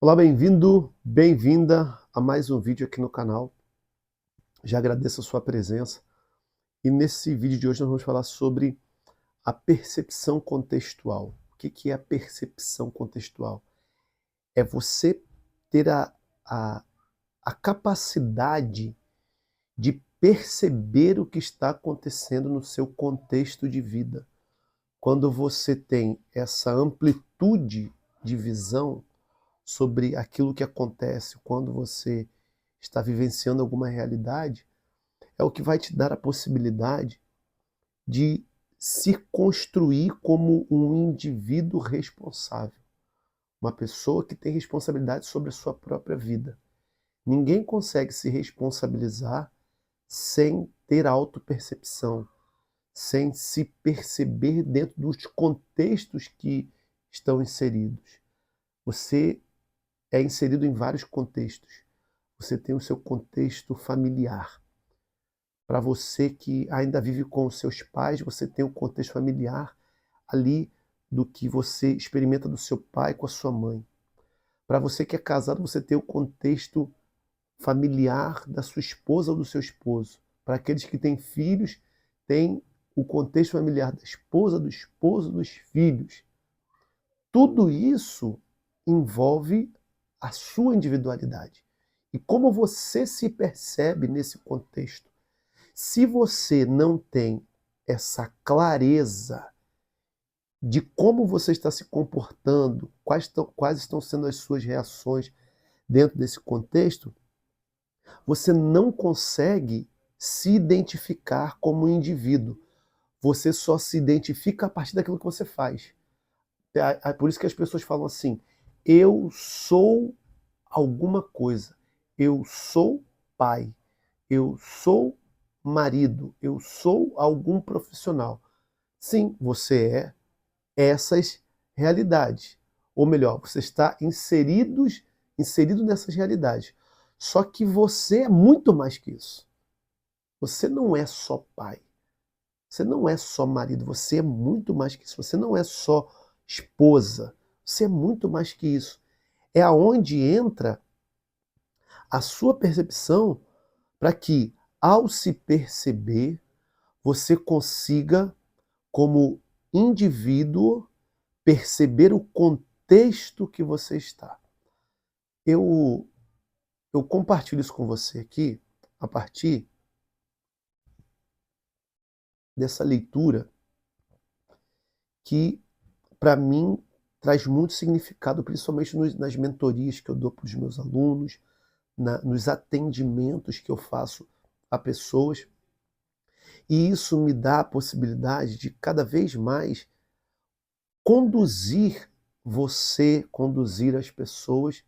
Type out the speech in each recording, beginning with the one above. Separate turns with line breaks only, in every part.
Olá, bem-vindo, bem-vinda a mais um vídeo aqui no canal. Já agradeço a sua presença. E nesse vídeo de hoje nós vamos falar sobre a percepção contextual. O que é a percepção contextual? É você ter a, a capacidade de perceber o que está acontecendo no seu contexto de vida. Quando você tem essa amplitude de visão sobre aquilo que acontece, quando você está vivenciando alguma realidade, é o que vai te dar a possibilidade de se construir como um indivíduo responsável, uma pessoa que tem responsabilidade sobre a sua própria vida. Ninguém consegue se responsabilizar sem ter autopercepção, sem se perceber dentro dos contextos que estão inseridos. Você é inserido em vários contextos. Você tem o seu contexto familiar. Para você que ainda vive com os seus pais, você tem um contexto familiar ali do que você experimenta do seu pai com a sua mãe. Para você que é casado, você tem o contexto familiar da sua esposa ou do seu esposo. Para aqueles que têm filhos, tem o contexto familiar da esposa, do esposo, dos filhos. Tudo isso envolve a sua individualidade. E como você se percebe nesse contexto? Se você não tem essa clareza de como você está se comportando, quais estão sendo as suas reações dentro desse contexto, você não consegue se identificar como um indivíduo. Você só se identifica a partir daquilo que você faz. É por isso que as pessoas falam assim: eu sou alguma coisa, eu sou pai, eu sou marido, eu sou algum profissional. Sim, você é essas realidades. Ou melhor, você está inserido nessas realidades. Só que você é muito mais que isso. Você não é só pai, você não é só marido, você é muito mais que isso. Você não é só esposa, você é muito mais que isso. É aonde entra a sua percepção para que, ao se perceber, você consiga, como indivíduo, perceber o contexto que você está. Eu, eu compartilho isso com você aqui a partir dessa leitura que, para mim, traz muito significado, principalmente nas mentorias que eu dou para os meus alunos, nos atendimentos que eu faço a pessoas. E isso me dá a possibilidade de cada vez mais conduzir conduzir as pessoas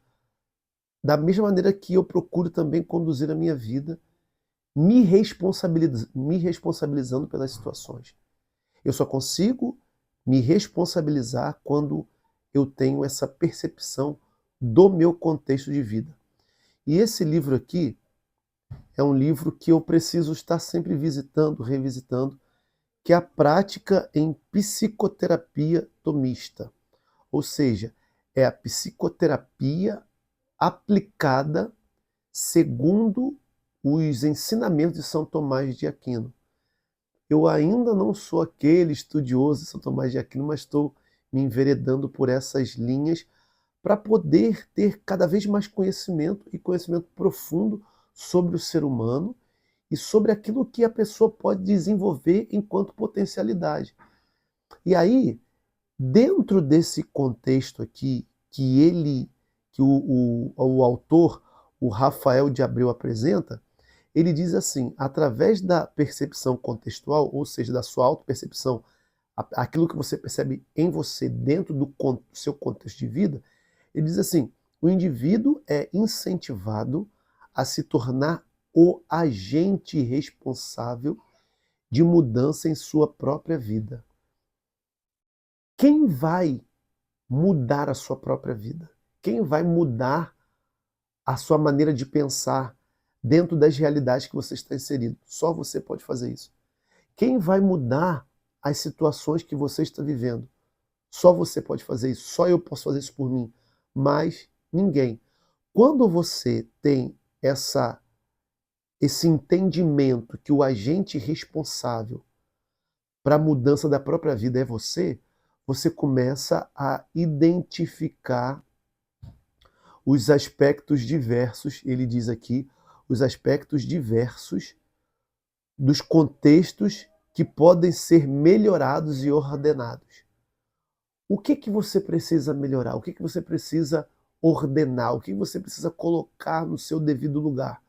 da mesma maneira que eu procuro também conduzir a minha vida, me responsabilizando pelas situações. Eu só consigo me responsabilizar quando eu tenho essa percepção do meu contexto de vida. E esse livro aqui é um livro que eu preciso estar sempre visitando, revisitando, que é a prática em psicoterapia tomista. Ou seja, é a psicoterapia aplicada segundo os ensinamentos de São Tomás de Aquino. Eu ainda não sou aquele estudioso de São Tomás de Aquino, mas estou me enveredando por essas linhas para poder ter cada vez mais conhecimento e conhecimento profundo sobre o ser humano e sobre aquilo que a pessoa pode desenvolver enquanto potencialidade. E aí, dentro desse contexto aqui, que o autor, o Rafael de Abreu, apresenta, ele diz assim: através da percepção contextual, ou seja, da sua autopercepção, aquilo que você percebe em você dentro do seu contexto de vida, ele diz assim: o indivíduo é incentivado a se tornar o agente responsável de mudança em sua própria vida. Quem vai mudar a sua própria vida? Quem vai mudar a sua maneira de pensar dentro das realidades que você está inserido? Só você pode fazer isso. Quem vai mudar as situações que você está vivendo? Só você pode fazer isso. Só eu posso fazer isso por mim. Mas ninguém. Quando você tem esse entendimento que o agente responsável para a mudança da própria vida é você, você começa a identificar os aspectos diversos, ele diz aqui, os aspectos diversos dos contextos que podem ser melhorados e ordenados. O que você precisa melhorar? O que você precisa ordenar? O que você precisa colocar no seu devido lugar?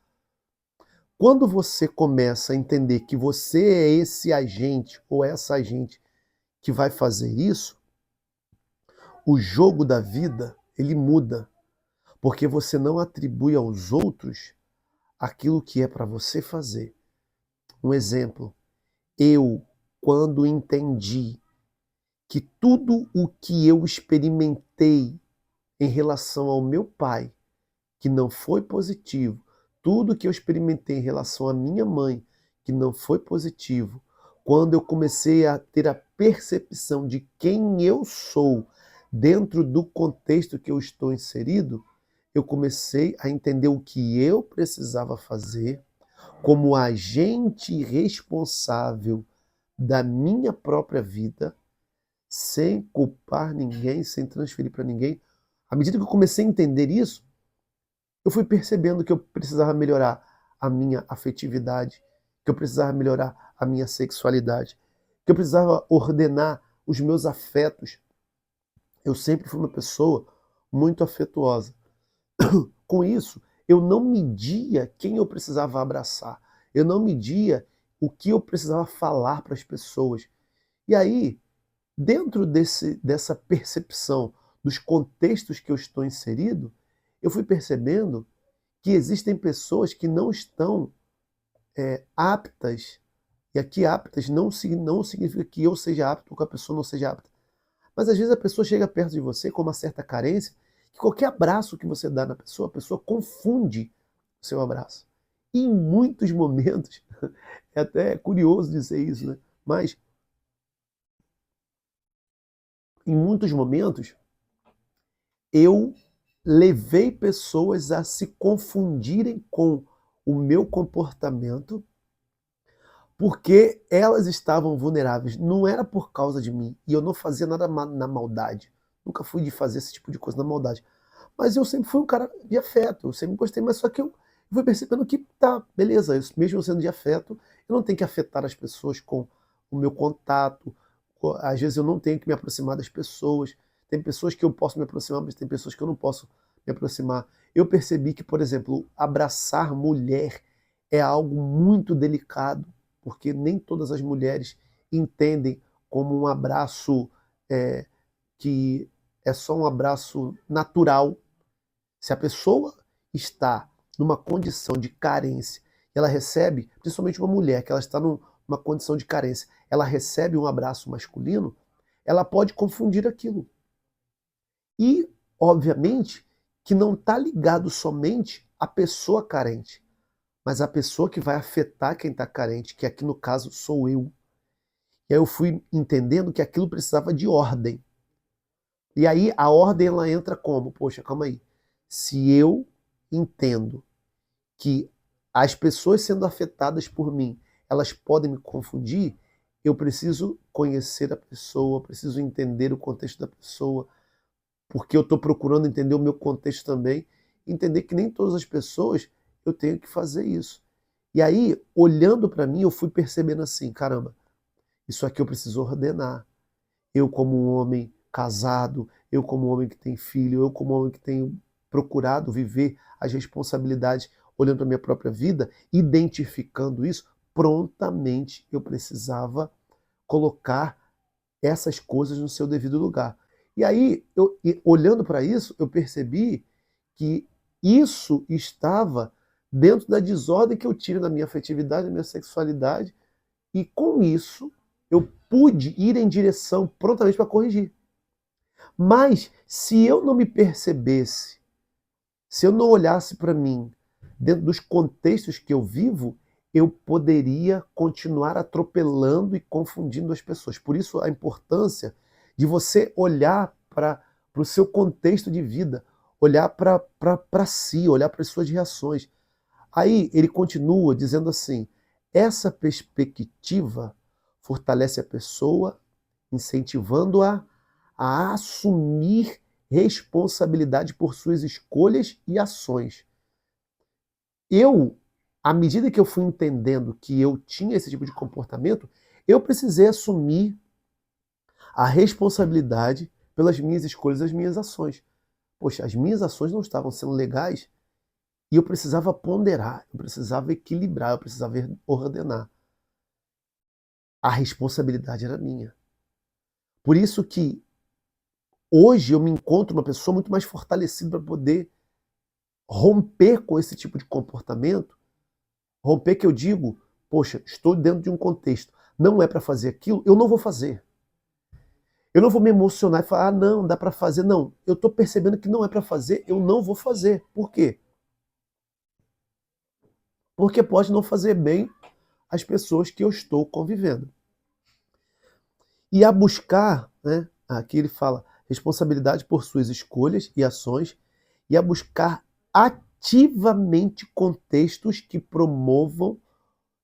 Quando você começa a entender que você é esse agente ou essa agente que vai fazer isso, o jogo da vida, ele muda, porque você não atribui aos outros aquilo que é para você fazer. Um exemplo, eu, quando entendi que tudo o que eu experimentei em relação ao meu pai, que não foi positivo, tudo que eu experimentei em relação à minha mãe, que não foi positivo, quando eu comecei a ter a percepção de quem eu sou dentro do contexto que eu estou inserido, eu comecei a entender o que eu precisava fazer como agente responsável da minha própria vida, sem culpar ninguém, sem transferir para ninguém. À medida que eu comecei a entender isso, eu fui percebendo que eu precisava melhorar a minha afetividade, que eu precisava melhorar a minha sexualidade, que eu precisava ordenar os meus afetos. Eu sempre fui uma pessoa muito afetuosa. Com isso, eu não media quem eu precisava abraçar, eu não media o que eu precisava falar para as pessoas. E aí, dentro dessa percepção dos contextos que eu estou inserido, eu fui percebendo que existem pessoas que não estão aptas, e aqui aptas não significa que eu seja apto ou que a pessoa não seja apta, mas às vezes a pessoa chega perto de você com uma certa carência, que qualquer abraço que você dá na pessoa, a pessoa confunde o seu abraço. E em muitos momentos, é até curioso dizer isso, né? Mas em muitos momentos, eu levei pessoas a se confundirem com o meu comportamento porque elas estavam vulneráveis. Não era por causa de mim. E eu não fazia nada na maldade. Nunca fui de fazer esse tipo de coisa na maldade. Mas eu sempre fui um cara de afeto. Eu sempre gostei, mas só que eu fui percebendo que tá, beleza, mesmo eu sendo de afeto, eu não tenho que afetar as pessoas com o meu contato. Às vezes eu não tenho que me aproximar das pessoas. Tem pessoas que eu posso me aproximar, mas tem pessoas que eu não posso me aproximar. Eu percebi que, por exemplo, abraçar mulher é algo muito delicado, porque nem todas as mulheres entendem como um abraço que é só um abraço natural. Se a pessoa está numa condição de carência, ela recebe, principalmente uma mulher, que ela está numa condição de carência, ela recebe um abraço masculino, ela pode confundir aquilo. E, obviamente, que não está ligado somente à pessoa carente, mas à pessoa que vai afetar quem está carente, que aqui no caso sou eu. E aí eu fui entendendo que aquilo precisava de ordem. E aí a ordem ela entra como? Poxa, calma aí. Se eu entendo que as pessoas sendo afetadas por mim, elas podem me confundir, eu preciso conhecer a pessoa, preciso entender o contexto da pessoa, porque eu estou procurando entender o meu contexto também, entender que nem todas as pessoas eu tenho que fazer isso. E aí, olhando para mim, eu fui percebendo assim, caramba, isso aqui eu preciso ordenar. Eu como um homem casado, eu como um homem que tem filho, eu como um homem que tenho procurado viver as responsabilidades olhando para a minha própria vida, identificando isso, prontamente eu precisava colocar essas coisas no seu devido lugar. E aí, olhando para isso, eu percebi que isso estava dentro da desordem que eu tive na minha afetividade, na minha sexualidade, e com isso eu pude ir em direção prontamente para corrigir. Mas se eu não me percebesse, se eu não olhasse para mim dentro dos contextos que eu vivo, eu poderia continuar atropelando e confundindo as pessoas. Por isso a importância de você olhar para o seu contexto de vida, olhar para si, olhar para as suas reações. Aí ele continua dizendo assim: essa perspectiva fortalece a pessoa, incentivando-a a assumir responsabilidade por suas escolhas e ações. À medida que eu fui entendendo que eu tinha esse tipo de comportamento, eu precisei assumir a responsabilidade pelas minhas escolhas e as minhas ações. Poxa, as minhas ações não estavam sendo legais e eu precisava ponderar, eu precisava equilibrar, eu precisava ordenar. A responsabilidade era minha. Por isso que hoje eu me encontro uma pessoa muito mais fortalecida para poder romper com esse tipo de comportamento. Romper que eu digo, poxa, estou dentro de um contexto, não é para fazer aquilo, eu não vou fazer. Eu não vou me emocionar e falar, ah, não, dá para fazer. Não, eu estou percebendo que não é para fazer, eu não vou fazer. Por quê? Porque pode não fazer bem às pessoas que eu estou convivendo. E a buscar, né, aqui ele fala, responsabilidade por suas escolhas e ações, e a buscar ativamente contextos que promovam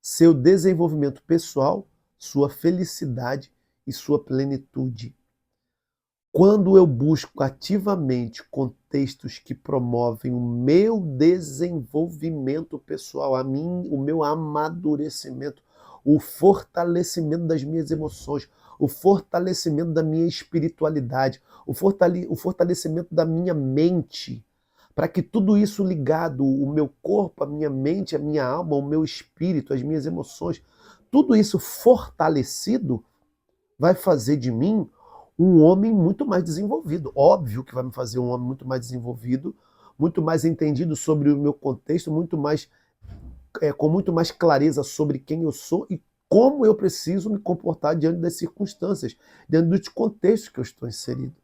seu desenvolvimento pessoal, sua felicidade e sua plenitude. Quando eu busco ativamente contextos que promovem o meu desenvolvimento pessoal, o meu amadurecimento, o fortalecimento das minhas emoções, o fortalecimento da minha espiritualidade, o fortalecimento da minha mente, para que tudo isso ligado, o meu corpo, a minha mente, a minha alma, o meu espírito, as minhas emoções, tudo isso fortalecido vai fazer de mim um homem muito mais desenvolvido. Óbvio que vai me fazer um homem muito mais desenvolvido, muito mais entendido sobre o meu contexto, com muito mais clareza sobre quem eu sou e como eu preciso me comportar diante das circunstâncias, diante dos contextos que eu estou inserido.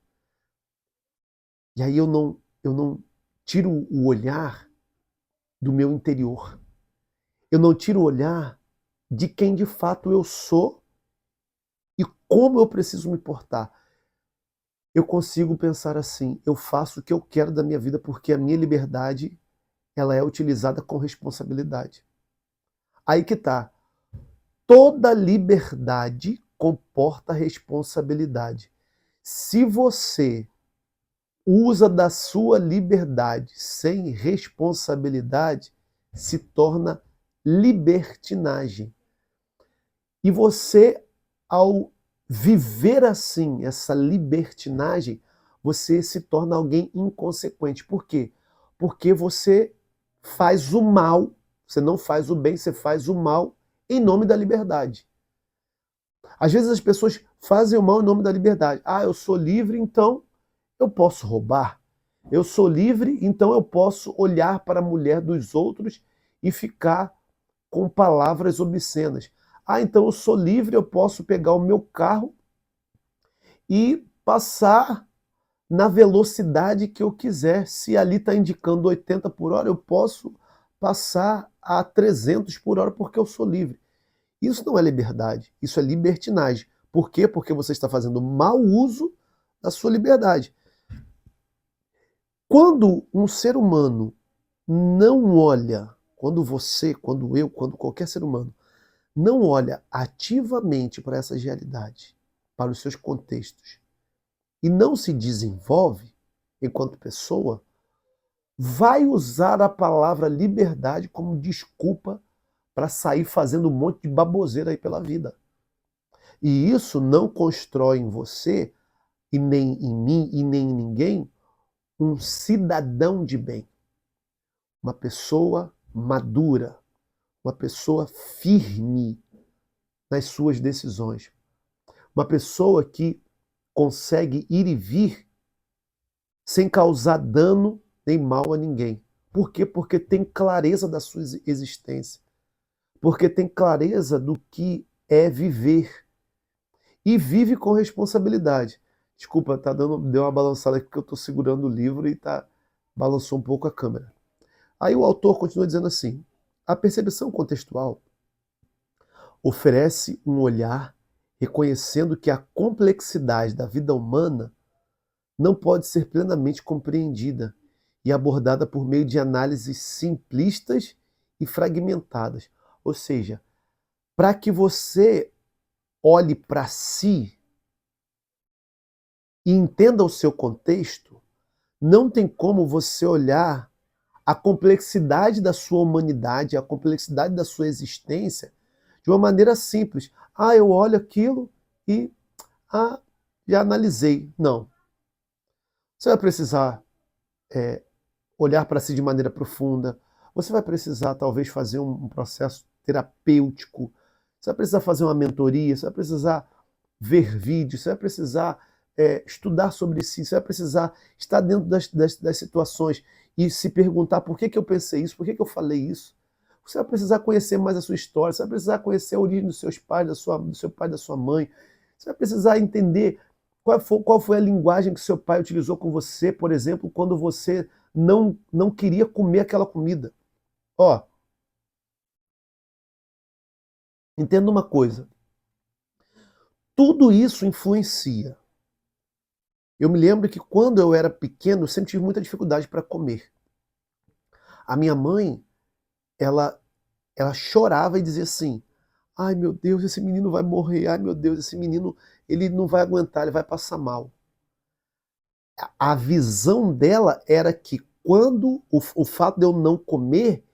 E aí eu não tiro o olhar do meu interior. Eu não tiro o olhar de quem de fato eu sou e como eu preciso me portar. Eu consigo pensar assim, eu faço o que eu quero da minha vida porque a minha liberdade ela é utilizada com responsabilidade. Aí que tá. Toda liberdade comporta responsabilidade. Se você usa da sua liberdade sem responsabilidade, se torna libertinagem. E você, ao viver assim, essa libertinagem, você se torna alguém inconsequente. Por quê? Porque você faz o mal, você não faz o bem, você faz o mal em nome da liberdade. Às vezes as pessoas fazem o mal em nome da liberdade. Ah, eu sou livre, então eu posso roubar. Eu sou livre, então eu posso olhar para a mulher dos outros e ficar com palavras obscenas. Ah, então eu sou livre, eu posso pegar o meu carro e passar na velocidade que eu quiser. Se ali está indicando 80 por hora, eu posso passar a 300 por hora porque eu sou livre. Isso não é liberdade, isso é libertinagem. Por quê? Porque você está fazendo mau uso da sua liberdade. Quando um ser humano não olha, quando você, quando eu, quando qualquer ser humano não olha ativamente para essas realidades, para os seus contextos, e não se desenvolve enquanto pessoa, vai usar a palavra liberdade como desculpa para sair fazendo um monte de baboseira aí pela vida. E isso não constrói em você, e nem em mim, e nem em ninguém, um cidadão de bem. Uma pessoa madura, uma pessoa firme nas suas decisões. Uma pessoa que consegue ir e vir sem causar dano nem mal a ninguém. Por quê? Porque tem clareza da sua existência. Porque tem clareza do que é viver. E vive com responsabilidade. Desculpa, deu uma balançada aqui porque eu estou segurando o livro e balançou um pouco a câmera. Aí o autor continua dizendo assim: a percepção contextual oferece um olhar reconhecendo que a complexidade da vida humana não pode ser plenamente compreendida e abordada por meio de análises simplistas e fragmentadas. Ou seja, para que você olhe para si e entenda o seu contexto, não tem como você olhar a complexidade da sua humanidade, a complexidade da sua existência de uma maneira simples. Ah, eu olho aquilo e já analisei. Não. Você vai precisar olhar para si de maneira profunda. Você vai precisar, talvez, fazer um processo terapêutico. Você vai precisar fazer uma mentoria. Você vai precisar ver vídeos. Você vai precisar estudar sobre si. Você vai precisar estar dentro das situações e se perguntar por que eu pensei isso, por que eu falei isso. Você vai precisar conhecer mais a sua história. Você vai precisar conhecer a origem dos seus pais, do seu pai, da sua mãe. Você vai precisar entender qual foi a linguagem que seu pai utilizou com você, por exemplo, quando você não queria comer aquela comida. Ó, entenda uma coisa. Tudo isso influencia. Eu me lembro que quando eu era pequeno, eu sempre tive muita dificuldade para comer. A minha mãe, ela chorava e dizia assim: ai meu Deus, esse menino vai morrer. Ai meu Deus, esse menino, ele não vai aguentar, ele vai passar mal. A visão dela era que quando o fato de eu não comer,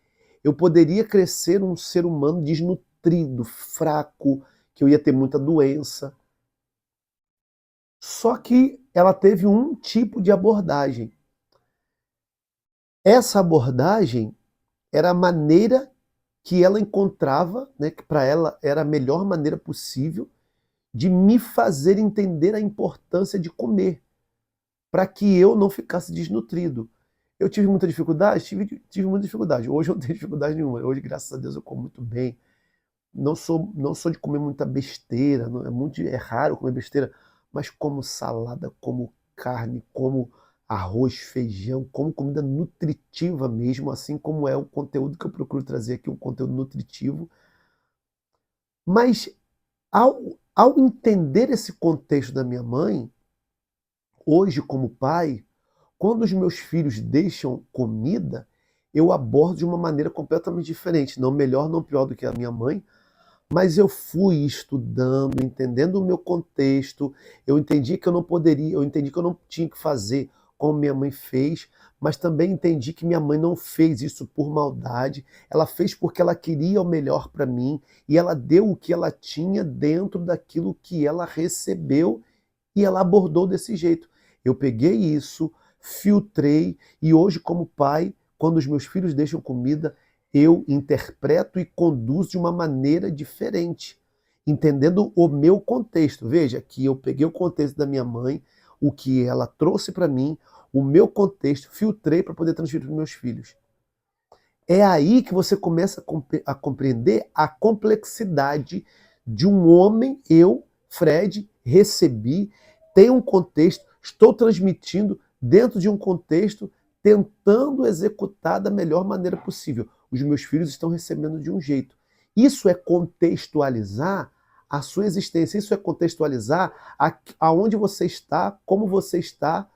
eu poderia crescer um ser humano desnutrido, fraco, que eu ia ter muita doença. Só que ela teve um tipo de abordagem. Essa abordagem era a maneira que ela encontrava, né, que para ela era a melhor maneira possível de me fazer entender a importância de comer, para que eu não ficasse desnutrido. Eu tive muita dificuldade? Tive muita dificuldade. Hoje eu não tenho dificuldade nenhuma. Hoje, graças a Deus, eu como muito bem. Não sou de comer muita besteira, é raro comer besteira, mas como salada, como carne, como arroz, feijão, como comida nutritiva mesmo, assim como é o conteúdo que eu procuro trazer aqui, um conteúdo nutritivo. Mas ao entender esse contexto da minha mãe, hoje como pai, quando os meus filhos deixam comida, eu abordo de uma maneira completamente diferente, não melhor, não pior do que a minha mãe, mas eu fui estudando, entendendo o meu contexto, eu entendi que eu não poderia, eu entendi que eu não tinha que fazer como minha mãe fez, mas também entendi que minha mãe não fez isso por maldade, ela fez porque ela queria o melhor para mim e ela deu o que ela tinha dentro daquilo que ela recebeu e ela abordou desse jeito. Eu peguei isso, filtrei e hoje, como pai, quando os meus filhos deixam comida, eu interpreto e conduzo de uma maneira diferente, entendendo o meu contexto. Veja que eu peguei o contexto da minha mãe, o que ela trouxe para mim, o meu contexto, filtrei para poder transferir para os meus filhos. É aí que você começa a compreender a complexidade de um homem, eu, Fred, recebi, tem um contexto, estou transmitindo dentro de um contexto, tentando executar da melhor maneira possível. Os meus filhos estão recebendo de um jeito. Isso é contextualizar a sua existência, isso é contextualizar aonde você está, como você está,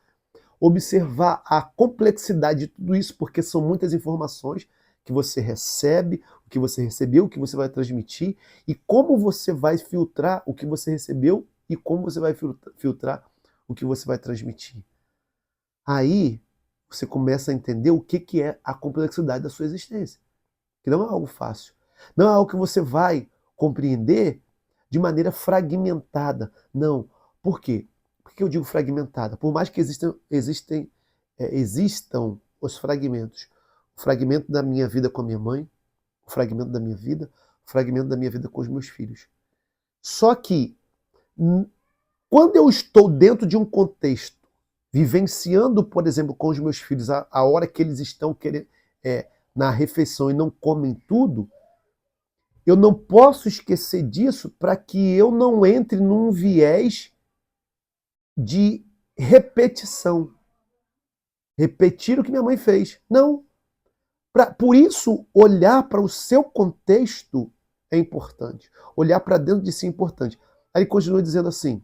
observar a complexidade de tudo isso, porque são muitas informações que você recebe, o que você recebeu, o que você vai transmitir, e como você vai filtrar o que você recebeu e como você vai filtrar o que você vai transmitir. Aí você começa a entender o que é a complexidade da sua existência, que não é algo fácil. Não é algo que você vai compreender de maneira fragmentada. Não. Por quê? Por que eu digo fragmentada? Por mais que existam os fragmentos. O fragmento da minha vida com a minha mãe, o fragmento da minha vida, o fragmento da minha vida com os meus filhos. Só que, quando eu estou dentro de um contexto, vivenciando, por exemplo, com os meus filhos, a hora que eles estão na refeição e não comem tudo, eu não posso esquecer disso para que eu não entre num viés de repetição. Repetir o que minha mãe fez. Não. Por isso, olhar para o seu contexto é importante. Olhar para dentro de si é importante. Aí ele continua dizendo assim,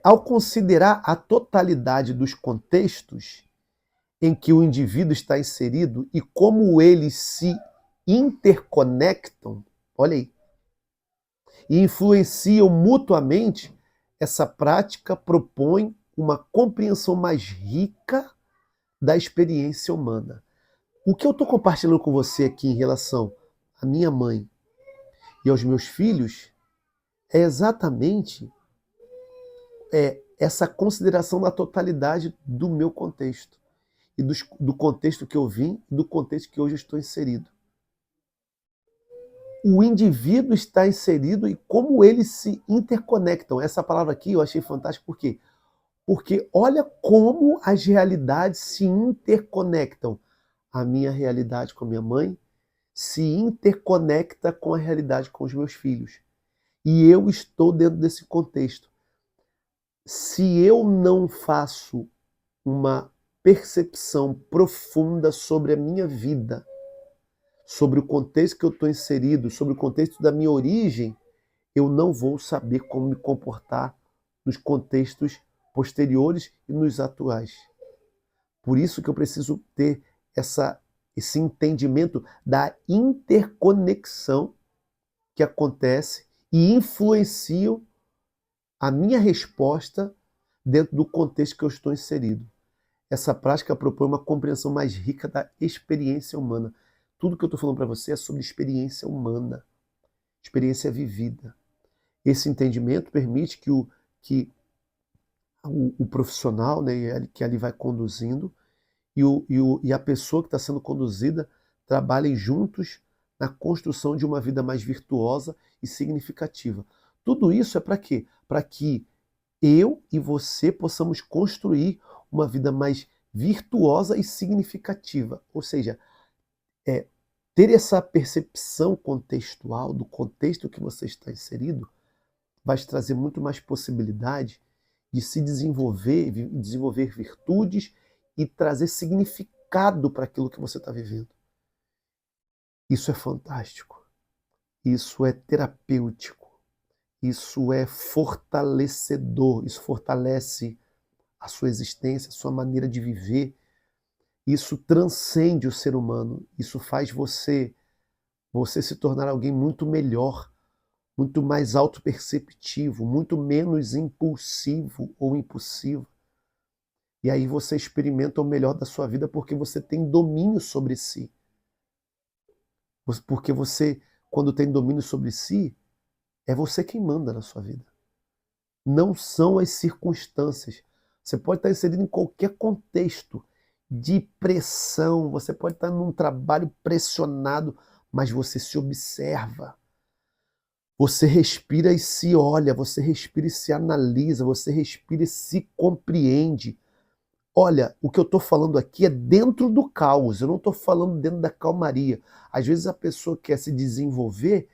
ao considerar a totalidade dos contextos em que o indivíduo está inserido e como eles se interconectam, olha aí, e influenciam mutuamente, essa prática propõe uma compreensão mais rica da experiência humana. O que eu estou compartilhando com você aqui em relação à minha mãe e aos meus filhos é exatamente essa consideração da totalidade do meu contexto e do contexto que eu vim e do contexto que hoje estou inserido. O indivíduo está inserido e como eles se interconectam. Essa palavra aqui eu achei fantástica, por quê? Porque olha como as realidades se interconectam. A minha realidade com a minha mãe se interconecta com a realidade com os meus filhos. E eu estou dentro desse contexto. Se eu não faço uma percepção profunda sobre a minha vida, sobre o contexto que eu estou inserido, sobre o contexto da minha origem, eu não vou saber como me comportar nos contextos posteriores e nos atuais. Por isso que eu preciso ter esse entendimento da interconexão que acontece e influenciam a minha resposta dentro do contexto que eu estou inserido. Essa prática propõe uma compreensão mais rica da experiência humana. Tudo que eu estou falando para você é sobre experiência humana, experiência vivida. Esse entendimento permite que o profissional, né, que ali vai conduzindo e a pessoa que está sendo conduzida trabalhem juntos na construção de uma vida mais virtuosa e significativa. Tudo isso é para quê? Para que eu e você possamos construir uma vida mais virtuosa e significativa. Ou seja, ter essa percepção contextual do contexto que você está inserido vai te trazer muito mais possibilidade de se desenvolver virtudes e trazer significado para aquilo que você está vivendo. Isso é fantástico. Isso é terapêutico. Isso é fortalecedor. Isso fortalece a sua existência, a sua maneira de viver. Isso transcende o ser humano. Isso faz você se tornar alguém muito melhor, muito mais autoperceptivo, muito menos impulsivo ou impulsivo. E aí você experimenta o melhor da sua vida porque você tem domínio sobre si. Porque você, quando tem domínio sobre si, é você quem manda na sua vida. Não são as circunstâncias. Você pode estar inserido em qualquer contexto de pressão, você pode estar num trabalho pressionado, mas você se observa. Você respira e se olha, você respira e se analisa, você respira e se compreende. Olha, o que eu estou falando aqui é dentro do caos, eu não estou falando dentro da calmaria. Às vezes a pessoa quer se desenvolver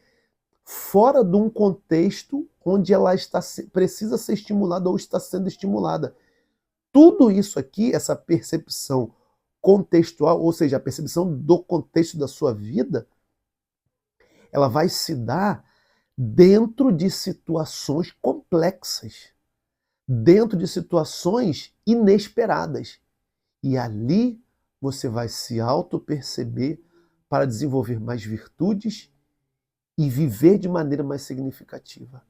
fora de um contexto onde ela precisa ser estimulada ou está sendo estimulada. Tudo isso aqui, essa percepção contextual, ou seja, a percepção do contexto da sua vida, ela vai se dar dentro de situações complexas, dentro de situações inesperadas. E ali você vai se auto-perceber para desenvolver mais virtudes e viver de maneira mais significativa.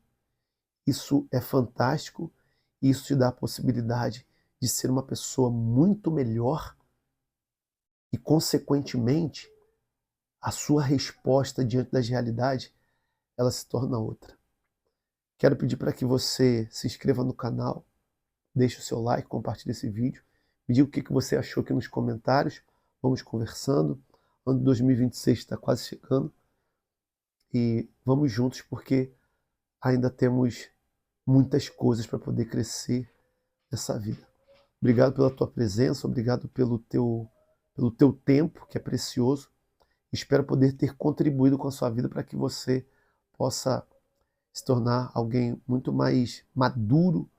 Isso é fantástico e isso te dá a possibilidade de ser uma pessoa muito melhor e, consequentemente, a sua resposta diante das realidades ela se torna outra. Quero pedir para que você se inscreva no canal, deixe o seu like, compartilhe esse vídeo, me diga o que você achou aqui nos comentários, vamos conversando. O ano de 2026 está quase chegando e vamos juntos porque ainda temos muitas coisas para poder crescer nessa vida. Obrigado pela tua presença, obrigado pelo teu tempo, que é precioso. Espero poder ter contribuído com a sua vida para que você possa se tornar alguém muito mais maduro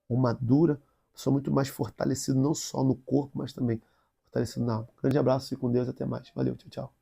ou madura, pessoa muito mais fortalecido não só no corpo, mas também fortalecido na alma. Grande abraço, fique com Deus, até mais. Valeu, tchau, tchau.